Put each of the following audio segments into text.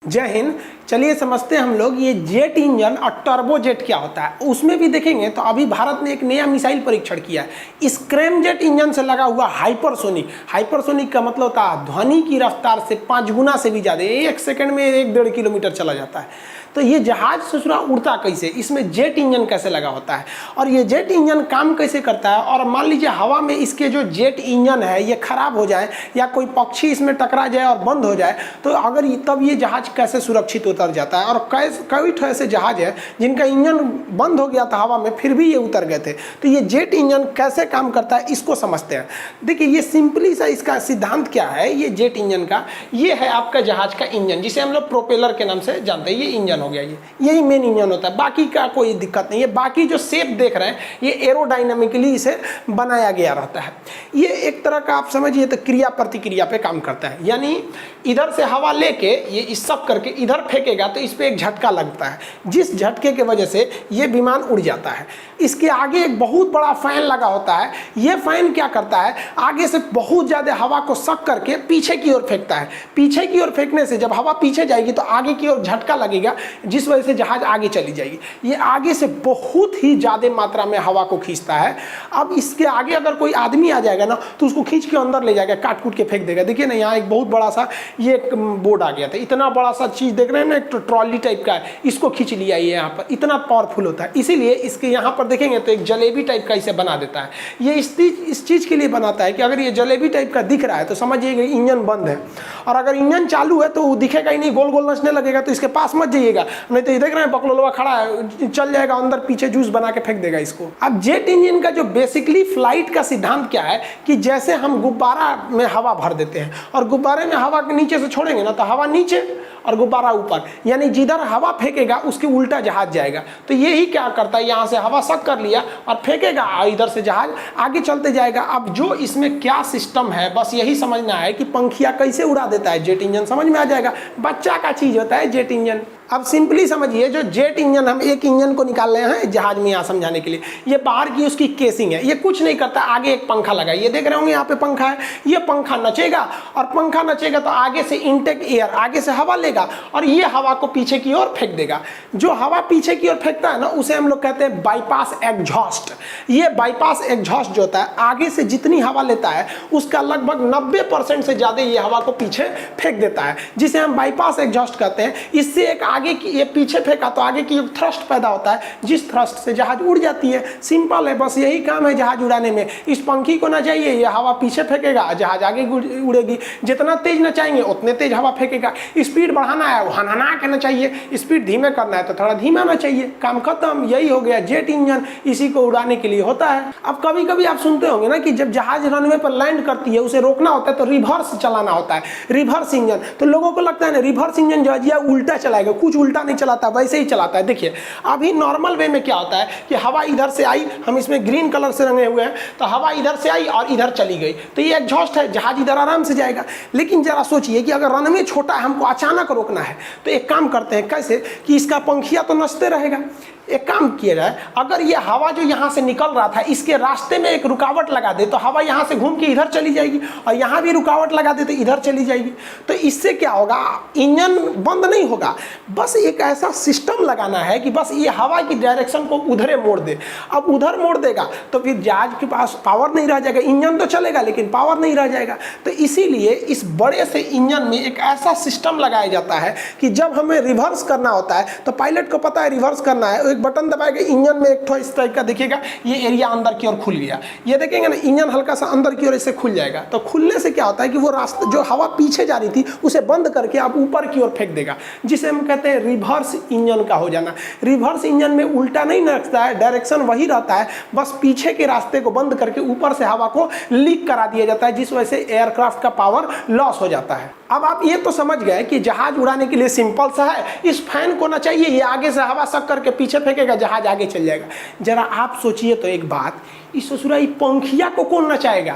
जय हिंद। चलिए समझते हैं हम लोग ये जेट इंजन और टर्बो जेट क्या होता है। उसमें भी देखेंगे तो अभी भारत ने एक नया मिसाइल परीक्षण किया है स्क्रैम जेट इंजन से लगा हुआ हाइपरसोनिक। हाइपरसोनिक का मतलब होता है ध्वनि की रफ्तार से 5 गुना से भी ज़्यादा, 1 सेकंड में 1-1.5 किलोमीटर चला जाता है। तो ये जहाज ससुरा उड़ता कैसे, इसमें जेट इंजन कैसे लगा होता है और ये जेट इंजन काम कैसे करता है। और मान लीजिए हवा में इसके जो जेट इंजन है ये खराब हो जाए या कोई पक्षी इसमें टकरा जाए और बंद हो जाए तो अगर तब ये जहाज कैसे सुरक्षित उतर जाता है। और कई ऐसे जहाज है जिनका इंजन बंद हो गया था हवा में फिर भी ये उतर गए थे। तो ये जेट इंजन कैसे काम करता है इसको समझते हैं। देखिए ये सिंपली सा इसका सिद्धांत क्या है। ये जेट इंजन का ये है आपका जहाज का इंजन जिसे हम लोग प्रोपेलर के नाम से जानते हैं। ये इंजन हो गया, यही मेन इंजन होता है, बाकी का कोई दिक्कत नहीं है। बाकी जो शेप देख रहे हैं ये एरोडायनामिकली इसे बनाया गया रहता है। ये एक तरह का आप समझिए तो क्रिया प्रतिक्रिया पे काम करता है। यानी इधर से हवा लेके ये इस सब करके इधर फेंकेगा तो इस पे एक झटका लगता है, जिस झटके के वजह से ये विमान उड़ जाता है। इसके आगे एक बहुत बड़ा फैन लगा होता है। ये फैन क्या करता है, आगे से बहुत ज़्यादा हवा को सक करके पीछे की ओर फेंकता है। पीछे की ओर फेंकने से जब हवा पीछे जाएगी तो आगे की ओर झटका लगेगा जिस वजह से जहाज आगे चली जाएगी। ये आगे से बहुत ही ज़्यादा मात्रा में हवा को खींचता है। अब इसके आगे अगर कोई आदमी आ जाएगा ना तो उसको खींच के अंदर ले जाएगा, काट कूट के फेंक देगा। देखिए ना यहाँ एक बहुत बड़ा सा ये एक बोर्ड आ गया था, इतना बड़ा सा चीज़ देख रहे हैं ना, एक ट्रॉली टाइप का है, इसको खींच लिया। ये यहाँ पर इतना पावरफुल होता है, इसीलिए इसके यहाँ पर देखेंगे तो एक जलेबी टाइप का इसे बना देता है। ये इस चीज़ के लिए बनाता है कि अगर ये जलेबी टाइप का दिख रहा है तो समझिएगा इंजन बंद है, और अगर इंजन चालू है तो वो दिखेगा ही नहीं, गोल गोल नचने लगेगा, तो इसके पास मत जाइएगा, नहीं तो ये देख रहे हैं बकलोलवा खड़ा है, चल जाएगा अंदर, पीछे जूस बना के फेंक देगा इसको। अब जेट इंजन का जो बेसिकली फ्लाइट का सिद्धांत क्या है कि जैसे हम गुब्बारा में हवा भर देते हैं और गुब्बारे में हवा के नीचे से छोड़ेंगे ना तो हवा नीचे और गुब्बारा ऊपर, यानी जिधर हवा फेंकेगा उसके उल्टा जहाज जाएगा। तो यही क्या करता है, यहाँ से हवा सक कर लिया और फेंकेगा, इधर से जहाज आगे चलते जाएगा। अब जो इसमें क्या सिस्टम है बस यही समझना है कि पंखिया कैसे उड़ा देता है जेट इंजन, समझ में आ जाएगा। बच्चा का चीज होता है जेट इंजन। अब सिंपली समझिए जो जेट इंजन, हम एक इंजन को निकाल रहे हैं जहाज में यहाँ समझाने के लिए। ये बाहर की उसकी केसिंग है, ये कुछ नहीं करता, आगे एक पंखा लगा, ये देख रहे होंगे यहाँ पे पंखा है। ये पंखा नचेगा और पंखा नचेगा तो आगे से इनटेक एयर, आगे से हवा लेगा और ये हवा को पीछे की ओर फेंक देगा। जो हवा पीछे की ओर फेंकता है ना उसे हम लोग कहते हैं बाईपास एग्जॉस्ट। ये बाईपास एग्जॉस्ट जो होता है आगे से जितनी हवा लेता है उसका लगभग 90% से ज़्यादा ये हवा को पीछे फेंक देता है, जिसे हम बाईपास एग्जॉस्ट कहते हैं। इससे एक आगे की, ये पीछे फेंका तो आगे की थ्रस्ट पैदा होता है, जिस थ्रस्ट से जहाज उड़ जाती है। सिंपल है, बस यही काम है जहाज उड़ाने में। इस पंखी को ना चाहिए, ये हवा पीछे फेंकेगा, जहाज आगे उड़ेगी। जितना तेज ना चाहेंगे उतने तेज हवा फेंकेगा। स्पीड बढ़ाना है वो हनाना के ना चाहिए, स्पीड धीमे करना है तो थोड़ा धीमा ना चाहिए, काम खत्म। यही हो गया जेट इंजन, इसी को उड़ाने के लिए होता है। अब कभी कभी आप सुनते होंगे ना कि जब जहाज रनवे पर लैंड करती है उसे रोकना होता है तो रिवर्स चलाना होता है, रिवर्स इंजन। तो लोगों को लगता है ना रिवर्स इंजन जो है उल्टा चलाएगा, कुछ उल्टा नहीं चलाता, वैसे ही चलाता है। देखिए अभी नॉर्मल वे में क्या होता है कि हवा इधर से आई, हम इसमें ग्रीन कलर से रंगे हुए हैं, तो हवा इधर से आई और इधर चली गई, तो ये एग्जॉस्ट है, जहाज इधर आराम से जाएगा। लेकिन जरा सोचिए कि अगर रनवे छोटा है, हमको अचानक रोकना है, तो एक काम करते हैं कैसे कि इसका पंखिया तो नचते रहेगा। एक काम किया जाए, अगर ये हवा जो यहाँ से निकल रहा था इसके रास्ते में एक रुकावट लगा दे तो हवा यहाँ से घूम के इधर चली जाएगी, और यहाँ भी रुकावट लगा दे तो इधर चली जाएगी। तो इससे क्या होगा, इंजन बंद नहीं होगा, बस एक ऐसा सिस्टम लगाना है कि बस ये हवा की डायरेक्शन को उधरे मोड़ दे। अब उधर मोड़ देगा तो फिर जहाज के पास पावर नहीं रह जाएगा, इंजन तो चलेगा लेकिन पावर नहीं रह जाएगा। तो इसीलिए इस बड़े से इंजन में एक ऐसा सिस्टम लगाया जाता है कि जब हमें रिवर्स करना होता है तो पायलट को पता है रिवर्स करना है, एक बटन दबाएगा, इंजन में एक ठो इस टाइप का दिखेगा, ये एरिया अंदर की ओर खुल गया। ये देखेंगे ना इंजन हल्का सा अंदर की ओर इससे खुल जाएगा। तो खुलने से क्या होता है कि वो रास्ता जो हवा पीछे जा रही थी उसे बंद करके आप ऊपर की ओर फेंक देगा, जिसे हम कहते हैं रिवर्स इंजन का हो जाना। रिवर्स इंजन में उल्टा नहीं नचता है, डायरेक्शन वही रहता है, बस पीछे के रास्ते को बंद करके ऊपर से हवा को लीक करा दिया जाता है, जिस वजह से एयरक्राफ्ट का पावर लॉस हो जाता है। अब आप ये तो समझ गए कि जहाज उड़ाने के लिए सिंपल सा है, इस फैन को ना चाहिए, ये आगे से हवा सक करके पीछे फेंकेगा, जहाज आगे चल जाएगा। जरा आप सोचिए तो एक बात, इस ससुरा पंखिया को कौन नचाएगा?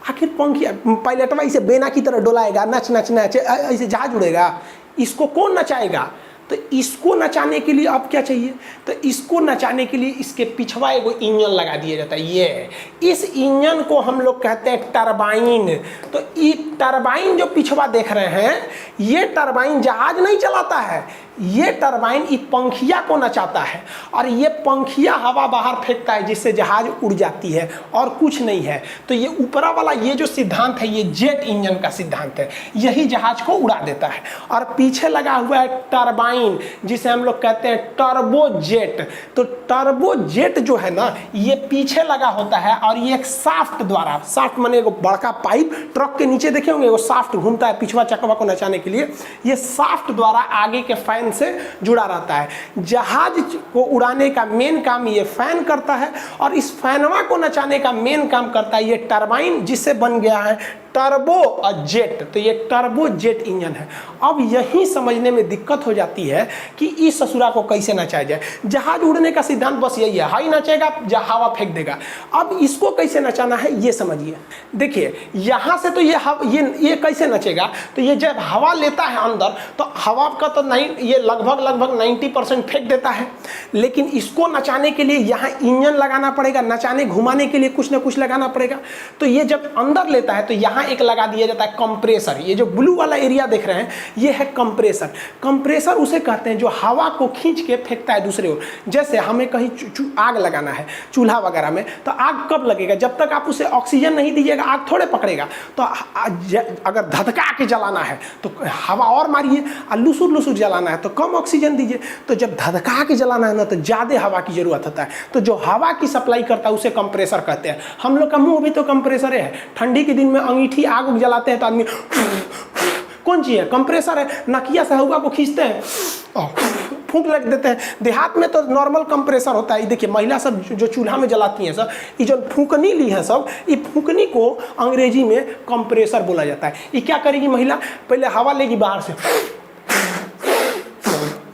आखिर पंखिया पायलटवा इसे बेना की तरह डोलाएगा, नच नच नच ऐसे जहाज उड़ेगा, इसको कौन नचाएगा? तो इसको नचाने के लिए अब क्या चाहिए, तो इसको नचाने के लिए इसके पिछवा एगो इंजन लगा दिया जाता है। ये इस इंजन को हम लोग कहते हैं टरबाइन। तो ये टरबाइन जो पिछवा देख रहे हैं, ये टरबाइन जहाज नहीं चलाता है, ये टरबाइन इस पंखिया को नचाता है और ये पंखिया हवा बाहर फेंकता है जिससे जहाज उड़ जाती है और कुछ नहीं है। तो ये ऊपरा वाला ये जो सिद्धांत है, ये जेट इंजन का सिद्धांत है, यही जहाज को उड़ा देता है। और पीछे लगा हुआ है टरबाइन, जिसे हम लोग कहते हैं टर्बो जेट। तो टर्बो जेट जो है ना, ये पीछे लगा होता है और ये एक शाफ्ट द्वारा, शाफ्ट माने एगो बड़का पाइप, ट्रक के नीचे देखे होंगे वो शाफ्ट घूमता है पिछवा चकवा को नचाने के लिए, ये शाफ्ट द्वारा आगे के फैन से जुड़ा रहता है। जहाज को उड़ाने का मेन काम ये फैन करता है और इस फैनवा को नचाने का मेन काम करता है ये टरबाइन, जिससे बन गया है टर्बो जेट। तो ये टर्बो जेट इंजन है। अब यही समझने में दिक्कत हो जाती है कि इस ससुरा को कैसे नचाया जाए। जहाज उड़ने का सिद्धांत बस यही है, हाई नचेगा हवा फेंक देगा। अब इसको कैसे नचाना है ये समझिए। देखिए यहां से तो ये कैसे नचेगा, तो ये जब हवा लेता है अंदर तो हवा का तो नहीं, ये लगभग 90% फेंक देता है। लेकिन इसको नचाने के लिए यहाँ इंजन लगाना पड़ेगा, नचाने घुमाने के लिए कुछ ना कुछ लगाना पड़ेगा। तो ये जब अंदर लेता है तो यहाँ एक लगा दिया जाता है कंप्रेसर। ये जो ब्लू वाला एरिया देख रहे हैं ये है कंप्रेसर। कंप्रेसर उसे कहते हैं जो हवा को खींच के फेंकता है दूसरे ओर। जैसे हमें कहीं आग लगाना है चूल्हा वगैरह में, तो आग कब लगेगा, जब तक आप उसे ऑक्सीजन नहीं दीजिएगा आग थोड़े पकड़ेगा। तो अगर धधका के जलाना है तो हवा और मारिए, और लुसुर लुसुर जलाना है तो कम ऑक्सीजन दीजिए। तो जब धधका के जलाना है ना तो ज़्यादा हवा की जरूरत होता है। तो जो हवा की सप्लाई करता है उसे कंप्रेसर कहते हैं। हम लोग का मुंह भी तो कंप्रेसर है। ठंडी के दिन में अंगीठी आग उग जलाते हैं तो आदमी कौन चीज है, कंप्रेसर है। नकिया से हवा को खींचते हैं फूंक लग देते हैं। देहात में तो नॉर्मल कंप्रेसर होता है। देखिए महिला सब जो चूल्हा में जलाती हैं सब, ये जो फूंकनी ली है सब, ये फूंकनी को अंग्रेजी में कंप्रेसर बोला जाता है। ये क्या करेगी महिला, पहले हवा लेगी बाहर से,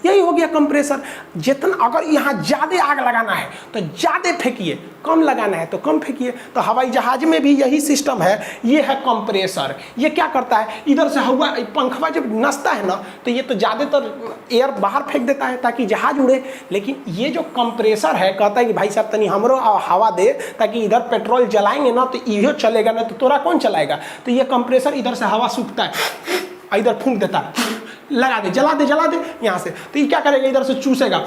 यही हो गया कंप्रेसर। जितना अगर यहाँ ज़्यादा आग लगाना है तो ज़्यादा फेंकिए, कम लगाना है तो कम फेंकिए। तो हवाई जहाज में भी यही सिस्टम है। ये है कंप्रेसर। ये क्या करता है, इधर से हवा पंखवा जब नसता है ना तो ये तो ज़्यादातर एयर बाहर फेंक देता है ताकि जहाज उड़े। लेकिन ये जो कंप्रेसर है कहता है कि भाई साहब तनी हमरो हवा दे, ताकि इधर पेट्रोल जलाएंगे ना तो इहो चलेगा, ना तो तोरा कौन चलाएगा। तो ये कंप्रेसर इधर से हवा सूखता है, इधर फूंक देता है, लगा दे जला दे यहाँ से। तो ये क्या करेगा, इधर से चूसेगा।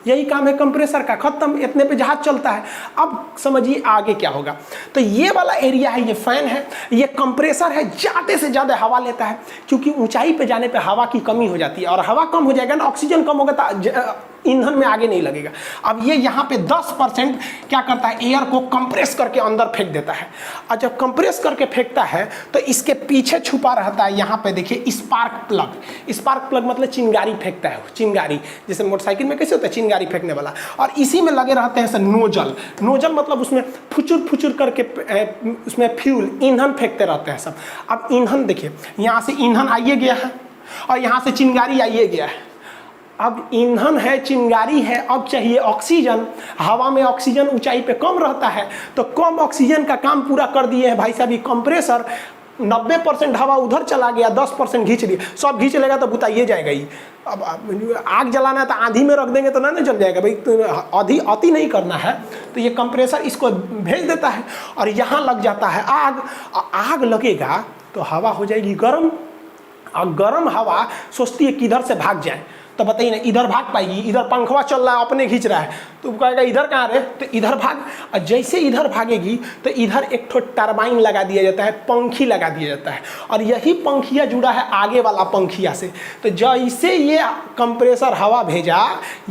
यही काम है कंप्रेसर का। खत्म, इतने पे जहाज चलता है। अब समझिए आगे क्या होगा। तो ये वाला एरिया है, ये फैन है, ये कंप्रेसर है, ज़्यादा से ज़्यादा हवा लेता है। क्योंकि ऊंचाई पे जाने पे हवा की कमी हो जाती है और हवा कम हो जाएगा ना, ऑक्सीजन कम होगा तो ईंधन में आगे नहीं लगेगा। अब ये यहाँ पे 10% क्या करता है, एयर को कंप्रेस करके अंदर फेंक देता है। और जब कंप्रेस करके फेंकता है तो इसके पीछे छुपा रहता है, यहाँ पे देखिए स्पार्क प्लग। स्पार्क प्लग मतलब चिंगारी फेंकता है, चिंगारी जैसे मोटरसाइकिल में कैसे होता है चिंगारी फेंकने वाला। और इसी में लगे रहते हैं सर नोजल। नोजल मतलब उसमें फुचुर फुचुर करके उसमें फ्यूल ईंधन फेंकते रहते हैं सब। अब ईंधन देखिए, यहाँ से ईंधन आइए गया है और यहाँ से चिंगारी आइए गया है। अब ईंधन है, चिंगारी है, अब चाहिए ऑक्सीजन। हवा में ऑक्सीजन ऊंचाई पे कम रहता है, तो कम ऑक्सीजन का काम पूरा कर दिए है भाई साहब ये कंप्रेसर। 90% हवा उधर चला गया, 10% खींच लिया। सब खींच लेगा तो बुताइए जाएगा ही। अब आग जलाना है तो आंधी में रख देंगे तो ना नहीं जल जाएगा भाई, तो अति नहीं करना है। तो ये कंप्रेसर इसको भेज देता है और यहाँ लग जाता है आग। आग लगेगा तो हवा हो जाएगी गर्म, और गर्म हवा सोचती है किधर से भाग जाए। तो बताइए ना, इधर भाग पाएगी, इधर पंखवा चल रहा है अपने खींच रहा है, तो कहेगा इधर कहाँ रे, तो इधर भाग। और जैसे इधर भागेगी तो इधर एक ठो टरबाइन लगा दिया जाता है, पंखी लगा दिया जाता है, और यही पंखिया जुड़ा है आगे वाला पंखिया से। तो जैसे ये कंप्रेसर हवा भेजा,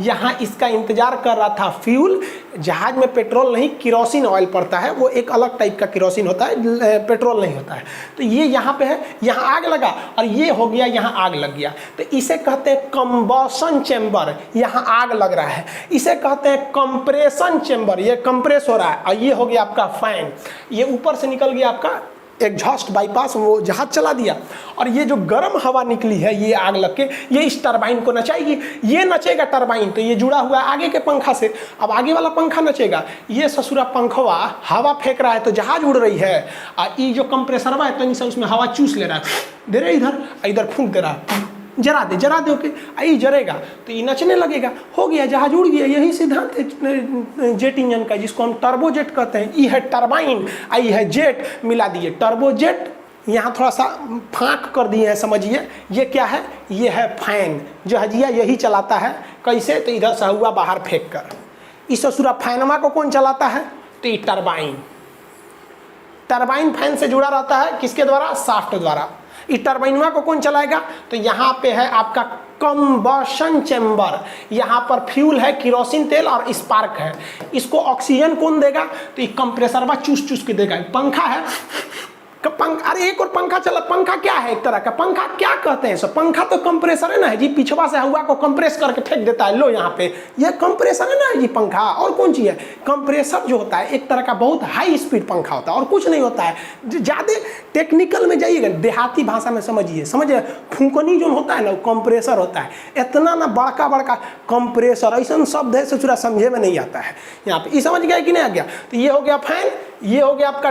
यहाँ इसका इंतजार कर रहा था फ्यूल। जहाज में पेट्रोल नहीं, केरोसिन ऑयल पड़ता है, वो एक अलग टाइप का केरोसिन होता है, पेट्रोल नहीं होता है। तो ये यहाँ पे है, यहाँ आग लगा और ये हो गया, यहाँ आग लग गया। तो इसे कहते हैं कंबशन चेम्बर। यहाँ आग लग रहा है, इसे कहते हैं कंप्रेशन चेम्बर। ये कंप्रेस हो रहा है। और ये हो गया आपका फैन, ये ऊपर से निकल गया आपका एग्जॉस्ट बाईपास, वो जहाज चला दिया। और ये जो गर्म हवा निकली है, ये आग लग के ये इस टरबाइन को नचाएगी। ये नचेगा टरबाइन, तो ये जुड़ा हुआ है आगे के पंखा से। अब आगे वाला पंखा नचेगा, ये ससुरा पंखवा हवा फेंक रहा है तो जहाज उड़ रही है। और ये जो कंप्रेसरवा है तो उसमें हवा चूस ले रहा है, दे रहे इधर, इधर फूंक दे रहा है। जरा दे ओके, आई जरेगा तो ये नचने लगेगा, हो गया, जहाज उड़ गया। यही सिद्धांत है जेट इंजन का, जिसको हम टर्बोजेट कहते हैं। ई है टरबाइन, आई है जेट, मिला दिए टर्बोजेट। यहाँ थोड़ा सा फाँक कर दिए हैं, समझिए। ये क्या है? ये है फैन। जहाजिया यही चलाता है। कैसे? तो इधर से हवा बाहर फेंक कर। इस ससुरा फैनमा को कौन चलाता है? तो ये टरबाइन। टरबाइन फैन से जुड़ा रहता है, किसके द्वारा? शाफ्ट द्वारा। इस टरबाइनवा को कौन चलाएगा? तो यहाँ पे है आपका कंबशन चैम्बर। यहाँ पर फ्यूल है, केरोसिन तेल और स्पार्क है। इसको ऑक्सीजन कौन देगा? तो ये कंप्रेसरवा चूस चूस के देगा। पंखा है, अरे एक और पंखा चला। पंखा क्या है? एक तरह का पंखा क्या कहते हैं? सब पंखा तो कंप्रेसर है ना जी, पिछवा से हवा को कंप्रेस करके फेंक देता है। लो यहाँ पे ये कंप्रेसर है ना जी पंखा। और कौन चीज़ है? कंप्रेसर जो होता है एक तरह का बहुत हाई स्पीड पंखा होता है, और कुछ नहीं होता है। ज़्यादा टेक्निकल में जाइएगा, देहाती भाषा में समझिए फूंकनी जो होता है ना, वो कंप्रेसर होता है। इतना ना बड़का बड़का कंप्रेसर, ऐसा शब्द है ससुरा समझे में नहीं आता है। यहाँ पे ये समझ गया कि नहीं आ गया? तो ये हो गया फैन, ये हो गया आपका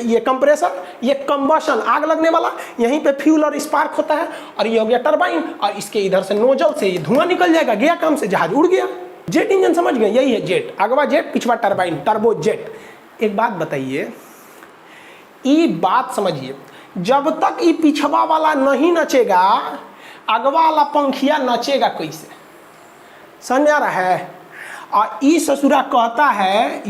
ये कंप्रेसर, ये कंबशन आग लगने वाला, यहीं पे फ्यूल और स्पार्क होता है। और ये हो गया टरबाइन, और इसके इधर से नोजल से ये धुआं निकल जाएगा, गया काम से, जहाज उड़ गया। जेट इंजन समझ गए? यही है जेट, अगवा जेट, पिछवा टरबाइन, टर्बो जेट। एक बात बताइए, ये बात समझिए, जब तक ये पिछवा वाला नहीं नचेगा, अगवा वाला पंखिया नचेगा कैसे? समझ आ रहा है? और ई ससुरा कहता है